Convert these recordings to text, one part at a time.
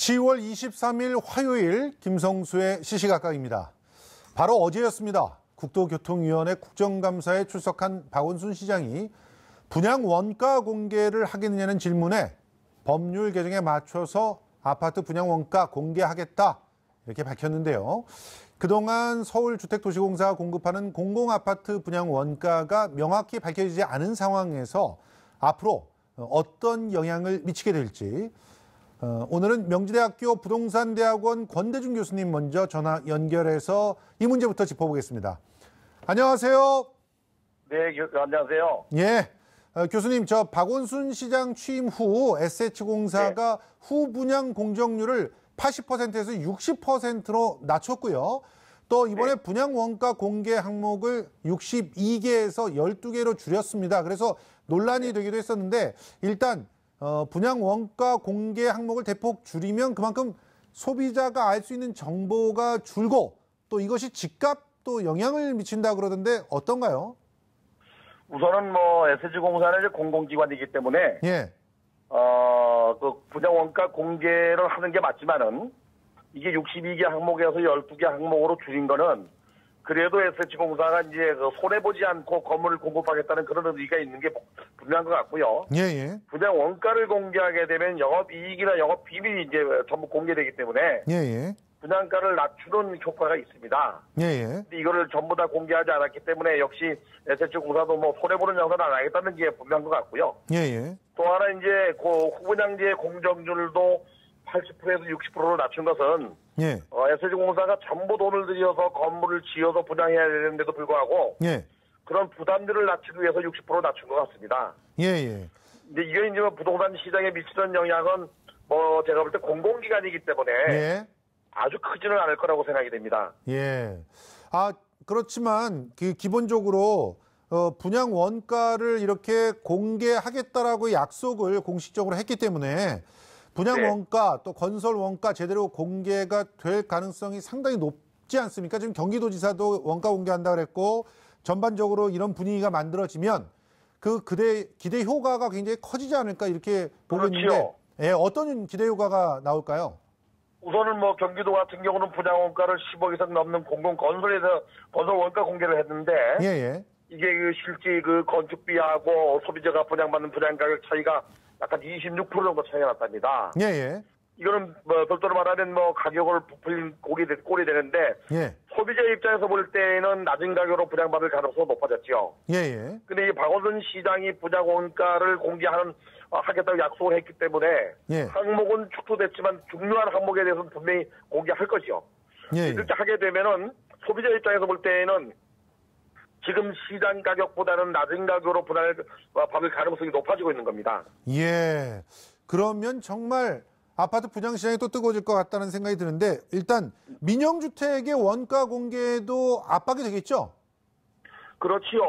10월 23일 화요일 김성수의 시시각각입니다. 바로 어제였습니다. 국토교통위원회 국정감사에 출석한 박원순 시장이 분양 원가 공개를 하겠느냐는 질문에 법률 개정에 맞춰서 아파트 분양 원가 공개하겠다 이렇게 밝혔는데요. 그동안 서울주택도시공사가 공급하는 공공아파트 분양 원가가 명확히 밝혀지지 않은 상황에서 앞으로 어떤 영향을 미치게 될지 오늘은 명지대학교 부동산대학원 권대중 교수님 먼저 전화 연결해서 이 문제부터 짚어보겠습니다. 안녕하세요. 네, 안녕하세요. 예, 교수님, 저 박원순 시장 취임 후 SH공사가 후분양 공정률을 80%에서 60%로 낮췄고요. 또 이번에 분양 원가 공개 항목을 62개에서 12개로 줄였습니다. 그래서 논란이 되기도 했었는데 일단 분양 원가 공개 항목을 대폭 줄이면 그만큼 소비자가 알 수 있는 정보가 줄고 또 이것이 집값도 영향을 미친다 그러던데 어떤가요? 우선은 SH공사는 이제 공공기관이기 때문에 예. 그 분양 원가 공개를 하는 게 맞지만은 이게 62개 항목에서 12개 항목으로 줄인 거는 그래도 SH공사가 이제 손해보지 않고 건물을 공급하겠다는 그런 의미가 있는 게 분명한 것 같고요. 예, 예. 분양 원가를 공개하게 되면 영업이익이나 영업비밀이 이제 전부 공개되기 때문에 예, 예. 분양가를 낮추는 효과가 있습니다. 예, 예. 근데 이거를 전부 다 공개하지 않았기 때문에 역시 SH공사도 손해보는 장사는 안 하겠다는 게 분명한 것 같고요. 예, 예. 또 하나 이제 후분양지의 공정률도 80%에서 60%로 낮춘 것은 예. SH공사가 전부 돈을 들여서 건물을 지어서 분양해야 되는데도 불구하고 예. 그런 부담들을 낮추기 위해서 60% 낮춘 것 같습니다. 예, 예. 근데 이게 이제 부동산 시장에 미치는 영향은 제가 볼 때 공공기관이기 때문에 예. 아주 크지는 않을 거라고 생각이 됩니다. 예. 그렇지만 기본적으로 분양 원가를 이렇게 공개하겠다라고 약속을 공식적으로 했기 때문에 분양 원가 또 건설 원가 제대로 공개가 될 가능성이 상당히 높지 않습니까? 지금 경기도지사도 원가 공개한다 그랬고 전반적으로 이런 분위기가 만들어지면 기대 효과가 굉장히 커지지 않을까 이렇게 보고 있는데 예, 어떤 기대 효과가 나올까요? 우선은 경기도 같은 경우는 분양 원가를 10억 이상 넘는 공공건설에서 건설 원가 공개를 했는데 예. 이게 실제 건축비하고 소비자가 분양받는 분양 가격 차이가 약간 26% 정도 차이가 났답니다. 예. 이거는 별도로 말하면 가격을 부풀린 꼴이 되는데 예. 소비자 입장에서 볼 때는 낮은 가격으로 분양받을 가능성이 높아졌죠. 예. 근데 이 박원순 시장이 분양 원가를 하겠다고 약속을 했기 때문에 항목은 축소됐지만 중요한 항목에 대해서는 분명히 공개할 거죠. 이렇게 하게 되면은 소비자 입장에서 볼 때는 지금 시장 가격보다는 낮은 가격으로 분양을 받을 가능성이 높아지고 있는 겁니다. 예. 그러면 정말 아파트 분양 시장이 또 뜨거워질 것 같다는 생각이 드는데 일단 민영주택의 원가 공개도 압박이 되겠죠? 그렇지요.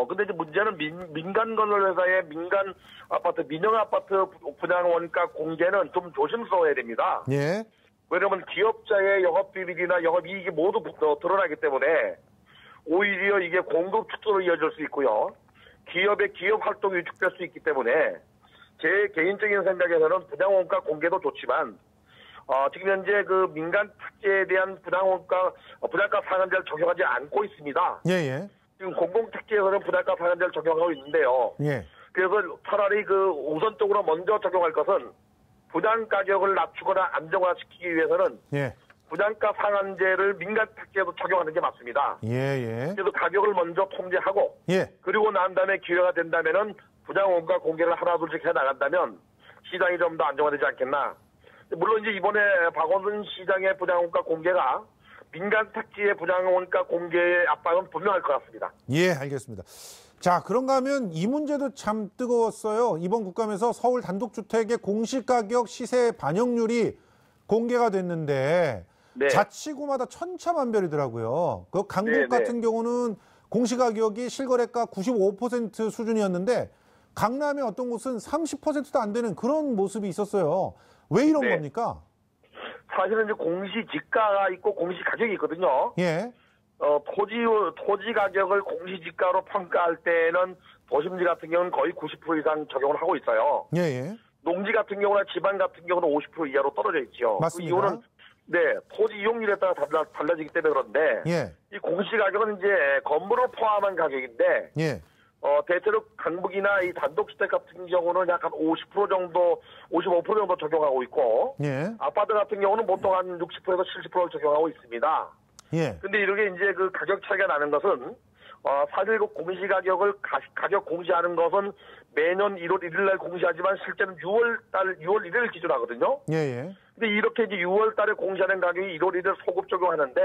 근데 이제 문제는 민간 건설회사의 민간 아파트, 민영 아파트 분양 원가 공개는 좀 조심스러워야 됩니다. 예. 왜냐하면 기업자의 영업비밀이나 영업이익이 모두 드러나기 때문에 오히려 이게 공급 축소로 이어질 수 있고요. 기업의 기업 활동이 위축될 수 있기 때문에 제 개인적인 생각에서는 분양 원가 공개도 좋지만 지금 현재 민간 택지에 대한 분양가 상한제를 적용하지 않고 있습니다. 예. 지금 공공택지에서는 분양가 상한제를 적용하고 있는데요. 예. 그래서 차라리 우선적으로 먼저 적용할 것은 분양 가격을 낮추거나 안정화시키기 위해서는 분양가 상한제를 민간 택지에도 적용하는 게 맞습니다. 예. 그래서 가격을 먼저 통제하고 그리고 난 다음에 기회가 된다면은 분양 원가 공개를 하나 둘씩 해 나간다면 시장이 좀 더 안정화되지 않겠나. 물론 이제 이번에 박원순 시장의 분양 원가 공개가 민간 택지의 분양 원가 공개의 압박은 분명할 것 같습니다. 예, 알겠습니다. 자, 그런가 하면 이 문제도 참 뜨거웠어요. 이번 국감에서 서울 단독주택의 공시가격 시세 반영률이 공개가 됐는데 자치구마다 천차만별이더라고요. 강북 같은 경우는 공시가격이 실거래가 95% 수준이었는데 강남의 어떤 곳은 30%도 안 되는 그런 모습이 있었어요. 왜 이런 겁니까? 사실은 이제 공시지가가 있고 공시가격이 있거든요. 예. 토지 가격을 공시지가로 평가할 때는 도심지 같은 경우는 거의 90% 이상 적용을 하고 있어요. 예. 농지 같은 경우나 지방 같은 경우는 50% 이하로 떨어져 있죠. 맞습니다. 그 이유는 네, 토지 이용률에 따라 달라지기 때문에 그런데 예. 이 공시가격은 이제 건물을 포함한 가격인데 예. 대체로 강북이나 이 단독주택 같은 경우는 약 한 50% 정도, 55% 정도 적용하고 있고 예. 아파트 같은 경우는 보통 한 60%에서 70%를 적용하고 있습니다. 예. 근데 이렇게 이제 그 가격 차이가 나는 것은 사실 그 공시가격을 가격 공시하는 것은 매년 1월 1일 날 공시하지만 실제는 6월 1일 기준 하거든요. 예. 예. 근데 이렇게 이제 6월 달에 공시하는 가격이 1월 1일 소급 적용하는데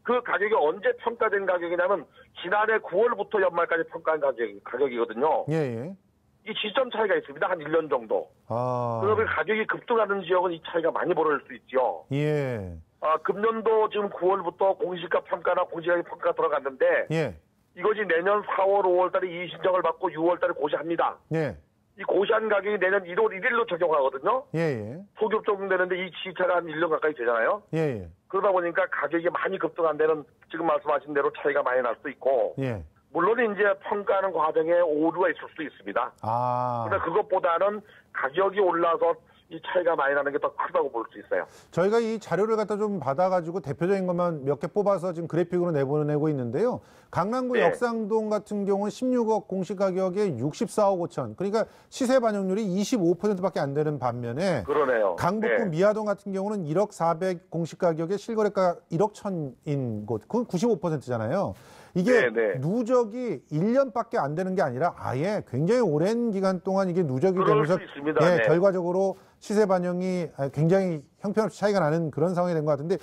그 가격이 언제 평가된 가격이냐면 지난해 9월부터 연말까지 평가한 가격이거든요. 예. 예. 이 시점 차이가 있습니다. 한 1년 정도. 아. 그러면 가격이 급등하는 지역은 이 차이가 많이 벌어질 수 있죠. 예. 금년도 지금 9월부터 공시가 평가나 공시가격 평가가 들어갔는데 예. 이것이 내년 4월, 5월 달에 이의 신청을 받고 6월 달에 고시합니다. 예. 이 고시한 가격이 내년 1월 1일로 적용하거든요. 예. 예. 소급 적용되는데 이 시차가 한 1년 가까이 되잖아요. 예. 예. 그러다 보니까 가격이 많이 급등한 데는 지금 말씀하신 대로 차이가 많이 날 수도 있고 예. 물론 이제 평가하는 과정에 오류가 있을 수도 있습니다. 아. 그런데 그것보다는 가격이 올라서 이 차이가 많이 나는 게 더 크다고 볼 수 있어요. 저희가 이 자료를 갖다 좀 받아가지고 대표적인 것만 몇 개 뽑아서 지금 그래픽으로 내보내고 있는데요. 강남구 네. 역상동 같은 경우는 16억 공시가격에 64억 5천. 그러니까 시세 반영률이 25%밖에 안 되는 반면에 그러네요. 강북구 네. 미아동 같은 경우는 1억 400 공시가격에 실거래가 1억 1천인 곳. 그건 95%잖아요. 이게 네. 누적이 1년밖에 안 되는 게 아니라 아예 굉장히 오랜 기간 동안 이게 누적이 그럴 되면서 수 있습니다. 예, 네. 결과적으로 시세 반영이 굉장히 형편없이 차이가 나는 그런 상황이 된 것 같은데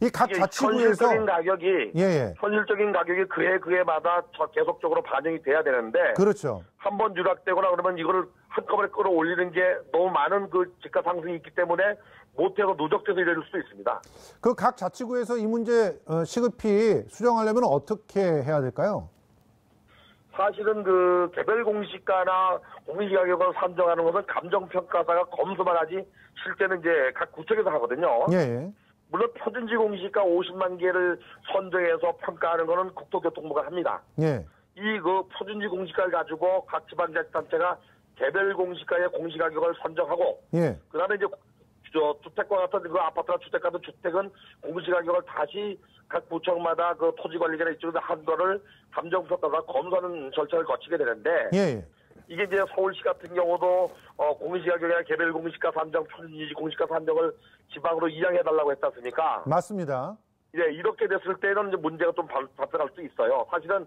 이 각 이게 자치구에서 현실적인 가격이 예. 현실적인 가격이 그해마다 계속적으로 반영이 돼야 되는데 그렇죠. 한번 누락되거나 그러면 이거를 한꺼번에 끌어올리는 게 너무 많은 그 집가 상승이 있기 때문에 못해서 누적돼서 이럴 수도 있습니다. 그 각 자치구에서 이 문제 시급히 수정하려면 어떻게 해야 될까요? 사실은 그 개별 공시가나 공시가격을 산정하는 것은 감정평가사가 검수만 하지 실제는 이제 각 구청에서 하거든요. 예. 물론 표준지 공시가 50만 개를 선정해서 평가하는 것은 국토교통부가 합니다. 예. 이 그 표준지 공시가를 가지고 각 지방자치단체가 개별 공시가의 공시가격을 선정하고 예. 그다음에 이제 주택과 같은 그 아파트나 주택 같은 주택은 공시가격을 다시 각 구청마다 그 토지관리자나 이쪽에서 한 거를 감정평가가 검사하는 절차를 거치게 되는데 예. 이게 이제 서울시 같은 경우도 공시가격이나 개별 공시가 산정, 표준지 공시가 산정을 지방으로 이양해달라고 했지 않습니까? 맞습니다. 네, 이렇게 됐을 때는 이제 문제가 좀 발생할 수 있어요. 사실은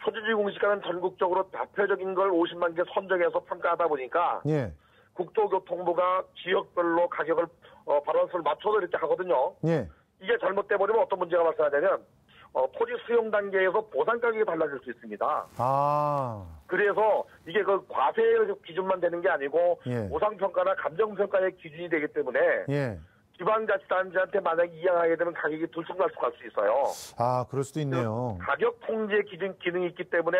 표준지 공시가는 전국적으로 대표적인 걸 50만 개 선정해서 평가하다 보니까 예. 국토교통부가 지역별로 가격을 바란스를 맞춰서 이렇게 하거든요. 예. 이게 잘못돼 버리면 어떤 문제가 발생하냐면 토지 수용 단계에서 보상 가격이 달라질 수 있습니다. 아. 그래서 이게 그 과세 기준만 되는 게 아니고 예. 보상 평가나 감정 평가의 기준이 되기 때문에 예. 지방자치단체한테 만약 이양하게 되면 가격이 들쑥날쑥할 수 있어요. 아, 그럴 수도 있네요. 가격 통제 기능이 있기 때문에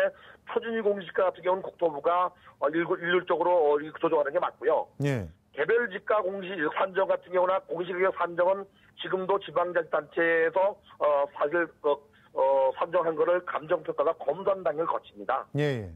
표준지 공시가 같은 경우는 국토부가 일률적으로 조정하는 게 맞고요. 예. 개별 지가 공시 산정 같은 경우나 공시가격 산정은 지금도 지방자치단체에서 사실 산정한 거를 감정평가가 검사 단계를 거칩니다. 예.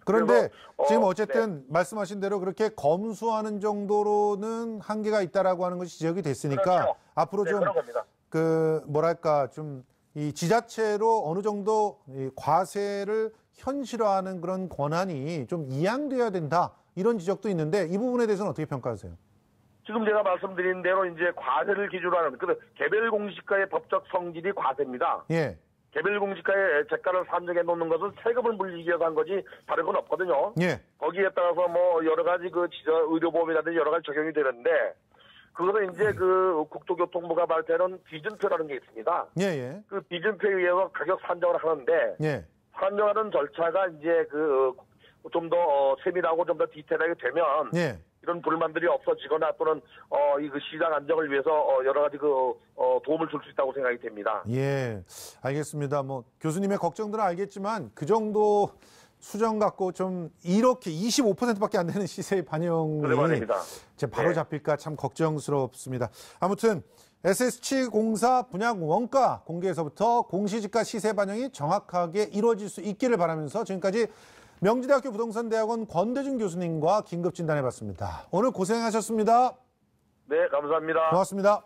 그런데 그래서, 지금 어쨌든 말씀하신 대로 그렇게 검수하는 정도로는 한계가 있다라고 하는 것이 지적이 됐으니까 그렇죠. 앞으로 네, 좀 그런 겁니다. 그 뭐랄까 좀 이 지자체로 어느 정도 이 과세를 현실화하는 그런 권한이 좀 이양돼야 된다 이런 지적도 있는데 이 부분에 대해서는 어떻게 평가하세요? 지금 제가 말씀드린 대로 이제 과세를 기준으로 하는 개별 공시가의 법적 성질이 과세입니다. 예. 개별 공시가의 재가를 산정해 놓는 것은 세금을 물리기 위해서 한 거지 다른 건 없거든요. 예. 거기에 따라서 뭐 여러 가지 그 의료보험이라든지 여러 가지 적용이 되는데 그거는 이제 그 국토교통부가 발표하는 기준표라는 게 있습니다. 예. 그 기준표에 의해서 가격 산정을 하는데 예. 산정하는 절차가 이제 그 좀 더 세밀하고 좀 더 디테일하게 되면 예. 이런 불만들이 없어지거나 또는 이 그 시장 안정을 위해서 여러 가지 도움을 줄 수 있다고 생각이 됩니다. 예. 알겠습니다. 뭐 교수님의 걱정들은 알겠지만 그 정도 수정 갖고 좀 이렇게 25%밖에 안 되는 시세 반영이 이제 바로 잡힐까 참 걱정스럽습니다. 아무튼 SSC공사 분양 원가 공개에서부터 공시지가 시세 반영이 정확하게 이루어질 수 있기를 바라면서 지금까지 명지대학교 부동산대학원 권대중 교수님과 긴급 진단해봤습니다. 오늘 고생하셨습니다. 네, 감사합니다. 고맙습니다.